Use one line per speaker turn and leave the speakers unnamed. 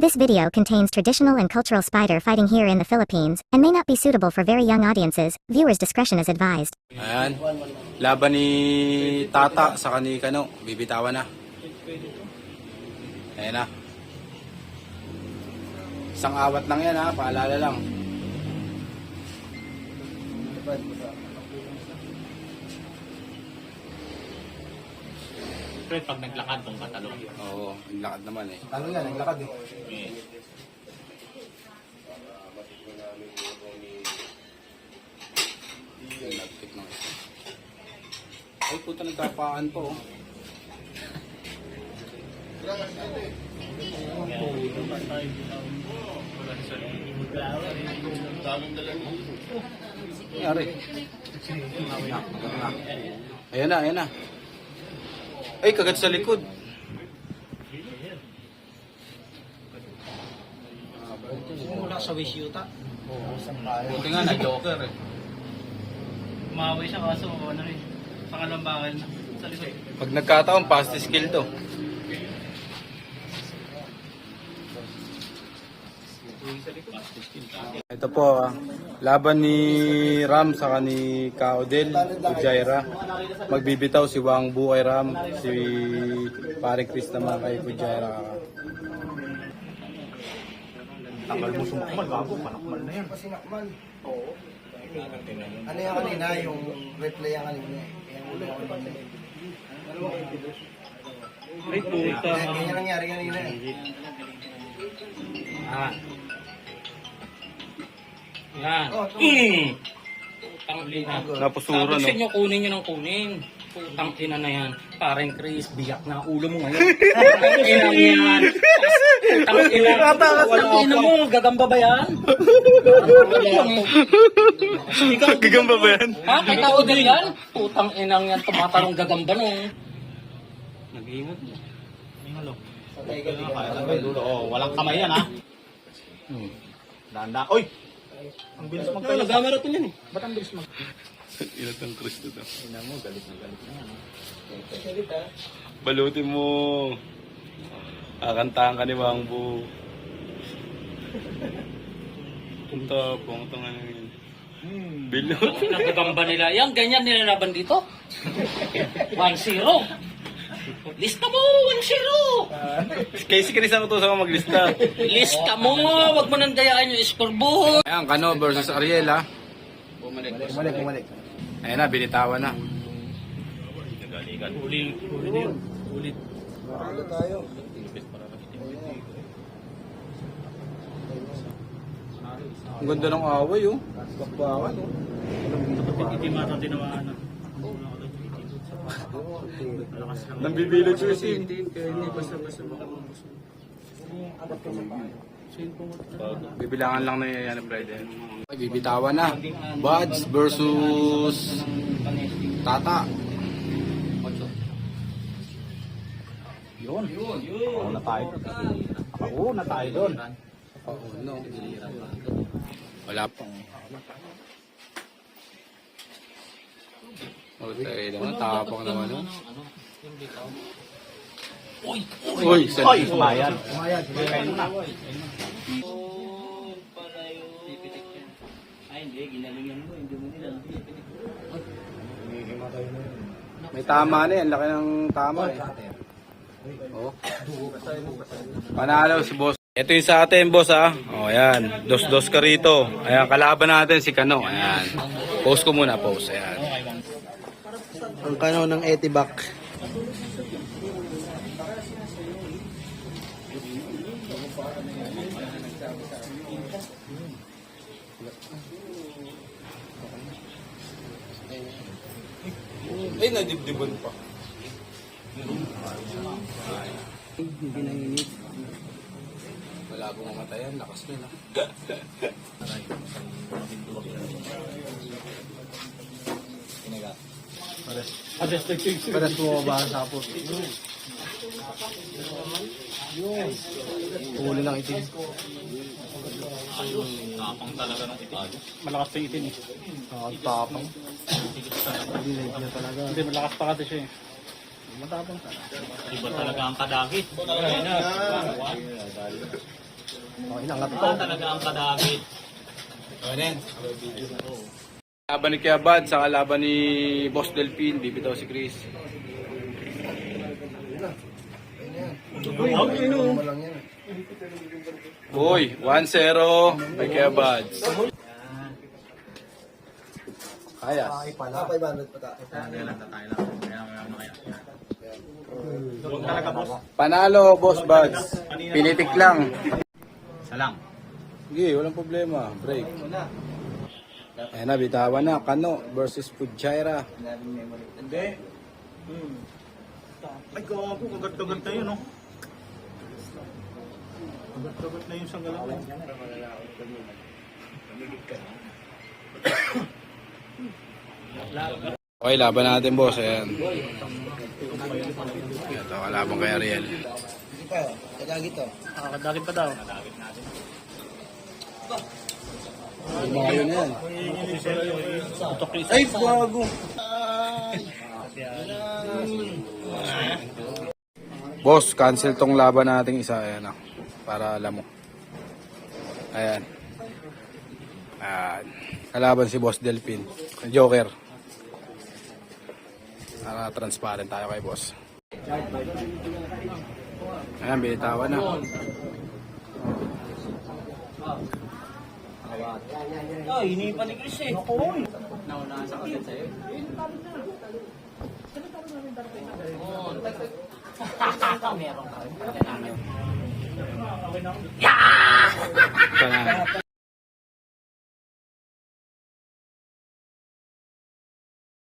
This video contains traditional and cultural spider fighting here in the Philippines and may not be suitable for very young audiences. Viewers' discretion is advised.
Ayan. Laban ni Tata sa ni Kano. Bibitawan na. Ayan na. Isang awat lang yan ha. Paalala lang.
Siyempre, pag naglakad kung katalong.
Oo. Naglakad naman eh.
Ano yan, naglakad eh.
Nagtik na isa. Ay puta, nagkapaan po. Nangyari. Ayan na, ayan na. Ay, kagat sa likod.
Wala sa wish yuta.
Buti nga, nag-joker eh.
Umawi siya kaso ano rin. Pangalambangan na sa likod.
Pag nagkataon, fast skill to. Ito po, laban ni Ram sa ni Kaodel, Kujaira. Magbibitaw si Wang Bu kay Ram, si Pare Chris naman kay Kujaira.
Tagal mo sumakmal, bago, panakmal na yan.
Pasinakman. Oo. Ano yan kanina, yung replay yan kanina. Yung ulo ko kanina.
Ay, puta.
Ganyan nangyari kanina eh.
Ah. Yan.
Oh,
Putang ina.
Napusura,
Sabi
no?
sa inyo, kunin nyo ng kunin. Putang ina na yan. Parang Chris, biyak na ulo mo ngayon. Putang ina yan. Putang ina. Putang ina mo, gagamba ba yan?
Gagamba ba yan?
Ha? Kay tao din yan? Putang inang yan, tumatarong gagamba no. Nag-iingat mo. Ingalo. Walang kamay yan ha. Danda. Oy! Ang bilis magkaya. Nag-marathon yan eh. Ba't ang bilis
Ilatang Chris to.
Ina mo, galit na yan.
Balutin mo. Kakantahan ka ni Wang Bu. Punta, punta nga na yun. Bilot.
Nagagamba nila. Yan, ganyan nilalaban dito. 1-0. Lista mo, 1-0.
Casey Chris ang utusan ko maglista.
Lista mo, wag mo nang dayaan yung scoreboard.
Ayan, Kano versus Ariel ha.
Bumalik.
Ayan na, binitawan na.
Ulit.
Ano tayo?
Ang ganda ng away oh. Bakbakan oh.
Itimata tinamaan na.
Nambibilog siya si. Bibilangan lang na yan Friday. Bibitawan na. Buds versus Tata.
Yun. Oo na tayo. Oo na tayo doon.
Oo, no. Wala pa. Oh, tayo naman. Tapang naman. No?
Uy!
Uy!
Uy! Bayan.
Umayag.
Ay, hindi. Ginalingan mo. Hindi mo nila.
May tama na yan. Laki ng tama eh. Oh. Panalo si boss. Ito yung sa atin boss ha. O ayan. Dos-dos ka rito. Ayan. Kalaban natin si Kano. Ayan. Post ko muna. Post. Ayan.
Ang Kano ng Etibac.
Ay, nadibdiban pa.
Hindi nanginit.
Wala pong mamatayan. Lakas nyo na.
Paras mo ba sa hapon? Huli ng itim.
Tapang talaga ng itim. Malakas pa yung itim eh.
Tapang. Hindi niya talaga.
Hindi, malakas pa kasi siya eh.
Matapang talaga.
Iba talaga ang kadagit. Ito talaga ang kadagit.
Laban ni Kiabad, saka laban ni Boss Delphin, bibitaw si Chris.
Ano lang yan.
Uy, 1-0 kay Kiabad. Kaya.
Ah, 500 pa tayo.
Panalo, Boss Buds. Pinitik lang.
Salang.
Sige, walang problema. Break. Ayan na, bitawan na. Kano versus Pujaira.
Hindi. Ay, gawa ko. Kagat-kagat na yun, no? Kagat-kagat na yun sa galaw.
Okay, laban natin, boss. Ayan. Ito, kalaban kay Ariel.
Sige pa, kadagit to.
Kadagit pa daw.
Mga yun yan.
Chris.
Ay, bago. Boss, cancel tong laban nating isa. Ayan na. Para alam mo. Ayan. Ayan. Kalaban si Boss Delphin. Joker. Para transparent tayo kay boss. Ayan, binitawan na.
Ay, hinipan ni Chris eh. Naunahan sa kagat sa'yo. Meron ka rin.
Ito na.